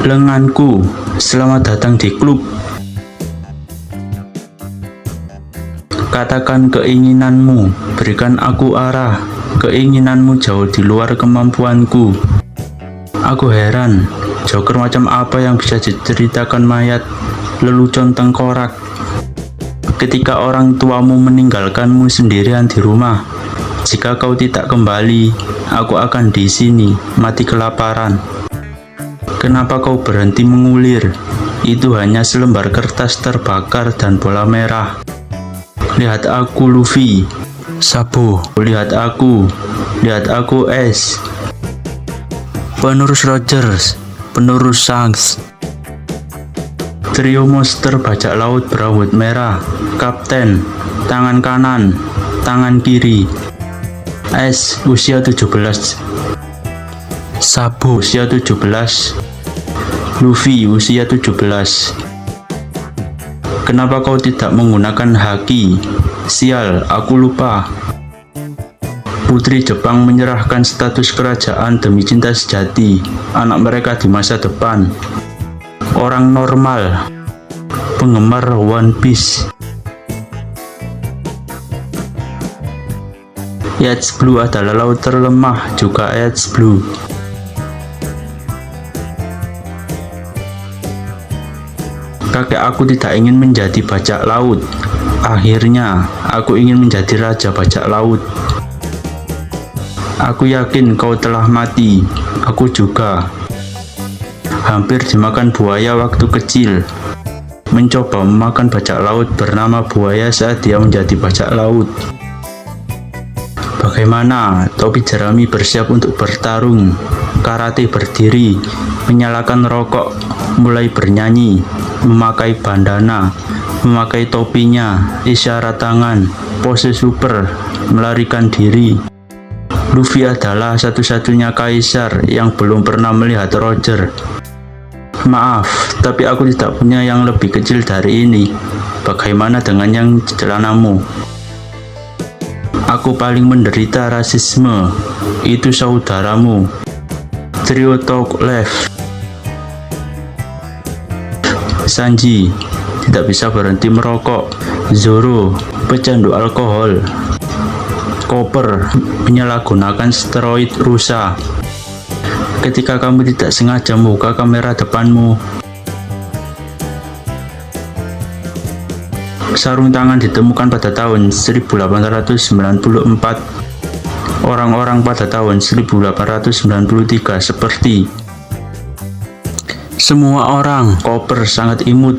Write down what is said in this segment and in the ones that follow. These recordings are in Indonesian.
Lenganku, selamat datang di klub. Katakan keinginanmu, berikan aku arah. Keinginanmu jauh di luar kemampuanku. Aku heran, joker macam apa yang bisa diceritakan mayat, lelucon tengkorak. Ketika orang tuamu meninggalkanmu sendirian di rumah, jika kau tidak kembali, aku akan di sini, mati kelaparan. Kenapa kau berhenti mengulir? Itu hanya selembar kertas terbakar dan bola merah. Lihat aku, Luffy. Sabo, lihat aku. Lihat aku, Ace. Penerus Rogers, penerus Shanks. Trio monster bajak laut berambut merah. Kapten, tangan kanan, tangan kiri. Ace, usia 17. Sabo, usia 17. Luffy, usia 17. Kenapa kau tidak menggunakan haki? Sial, aku lupa. Putri Jepang menyerahkan status kerajaan demi cinta sejati anak mereka di masa depan. Orang normal, penggemar One Piece. Yachts Blue adalah laut terlemah, juga Yachts Blue. Kakek aku tidak ingin menjadi bajak laut. Akhirnya, aku ingin menjadi raja bajak laut. Aku yakin kau telah mati. Aku juga. Hampir dimakan buaya waktu kecil. Mencoba memakan bajak laut bernama buaya saat dia menjadi bajak laut. Bagaimana? Topi jerami bersiap untuk bertarung. Karate berdiri, menyalakan rokok, mulai bernyanyi, memakai bandana, memakai topinya, isyarat tangan, pose super, melarikan diri. Luffy adalah satu-satunya kaisar yang belum pernah melihat Roger. Maaf, tapi aku tidak punya yang lebih kecil dari ini. Bagaimana dengan yang celanamu? Aku paling menderita rasisme. Itu saudaramu. Trio Talk Left. Sanji, tidak bisa berhenti merokok. Zoro, pecandu alkohol. Copper, menyalahgunakan steroid rusa. Ketika kamu tidak sengaja membuka kamera depanmu. Sarung tangan ditemukan pada tahun 1894. Orang-orang pada tahun 1893 seperti semua orang. Copper sangat imut.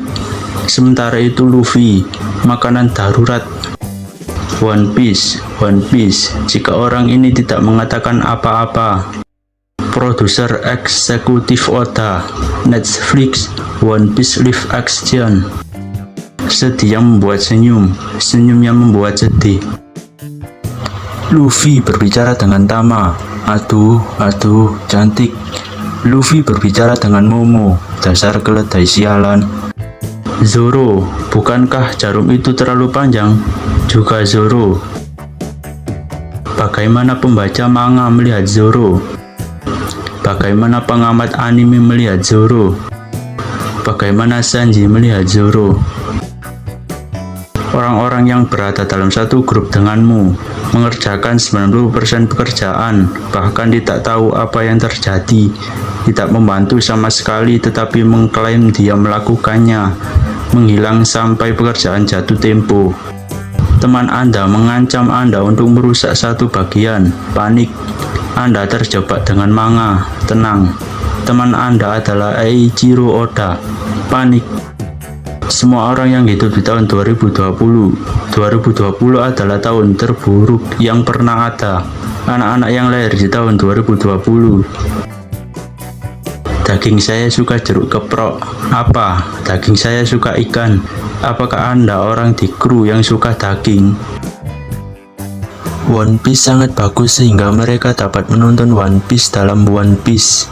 Sementara itu Luffy, makanan darurat. One Piece, One Piece. Jika orang ini tidak mengatakan apa-apa. Produser eksekutif Oda, Netflix, One Piece live action. Sedih yang membuat senyum, senyum yang membuat sedih. Luffy berbicara dengan Tama. Aduh, cantik. Luffy berbicara dengan Momo. Dasar keledai sialan. Zoro, bukankah jarum itu terlalu panjang? Juga Zoro. Bagaimana pembaca manga melihat Zoro? Bagaimana pengamat anime melihat Zoro? Bagaimana Sanji melihat Zoro? Orang-orang yang berada dalam satu grup denganmu mengerjakan 90% pekerjaan, bahkan tidak tahu apa yang terjadi, tidak membantu sama sekali tetapi mengklaim dia melakukannya, menghilang sampai pekerjaan jatuh tempo. Teman Anda mengancam Anda untuk merusak satu bagian. Panik. Anda terjebak dengan manga. Tenang. Teman Anda adalah Eiichiro Oda. Panik. Semua orang yang hidup di tahun 2020 adalah tahun terburuk yang pernah ada. Anak-anak yang lahir di tahun 2020. Daging saya suka jeruk keprok. Apa? Daging saya suka ikan. Apakah Anda orang di kru yang suka daging? One Piece sangat bagus sehingga mereka dapat menonton One Piece dalam One Piece.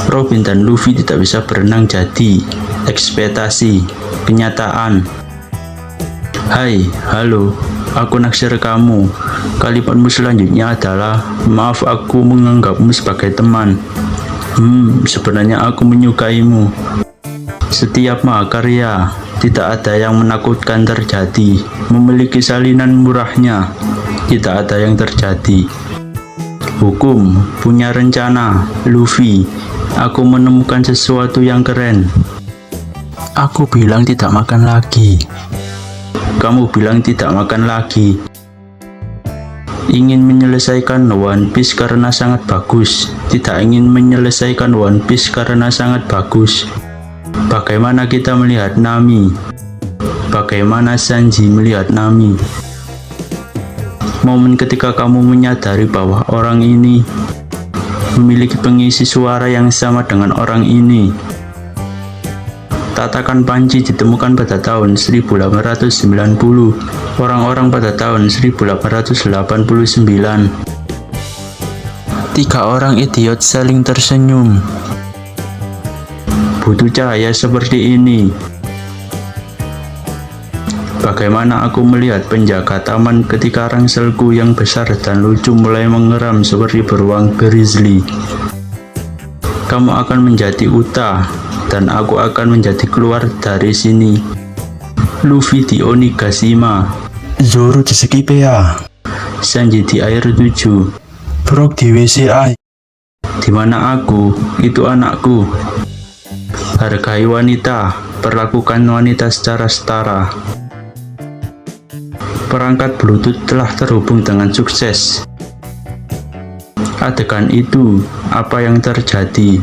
Robin dan Luffy tidak bisa berenang jadi ekspektasi, kenyataan. Hai, halo, aku naksir kamu. Kalimatmu selanjutnya adalah, maaf aku menganggapmu sebagai teman. Sebenarnya aku menyukaimu. Setiap mahakarya, tidak ada yang menakutkan terjadi. Memiliki salinan murahnya, tidak ada yang terjadi. Hukum, punya rencana, Luffy. Aku menemukan sesuatu yang keren. Aku bilang tidak makan lagi. Kamu bilang tidak makan lagi. Ingin menyelesaikan One Piece karena sangat bagus. Tidak ingin menyelesaikan One Piece karena sangat bagus. Bagaimana kita melihat Nami? Bagaimana Sanji melihat Nami? Momen ketika kamu menyadari bahwa orang ini memiliki pengisi suara yang sama dengan orang ini. Tatakan panci ditemukan pada tahun 1890, orang-orang pada tahun 1889. Tiga orang idiot saling tersenyum. Butuh cahaya seperti ini. Bagaimana aku melihat penjaga taman ketika rangselku yang besar dan lucu mulai mengeram seperti beruang grizzly. Kamu akan menjadi Uta, dan aku akan menjadi keluar dari sini. Luffy di Onigashima, Zoro di Sekipea, Sanji di Air 7. Brook di WCI. Di mana aku, itu anakku. Hargai wanita, perlakukan wanita secara setara. Perangkat Bluetooth telah terhubung dengan sukses. Adegan itu, apa yang terjadi?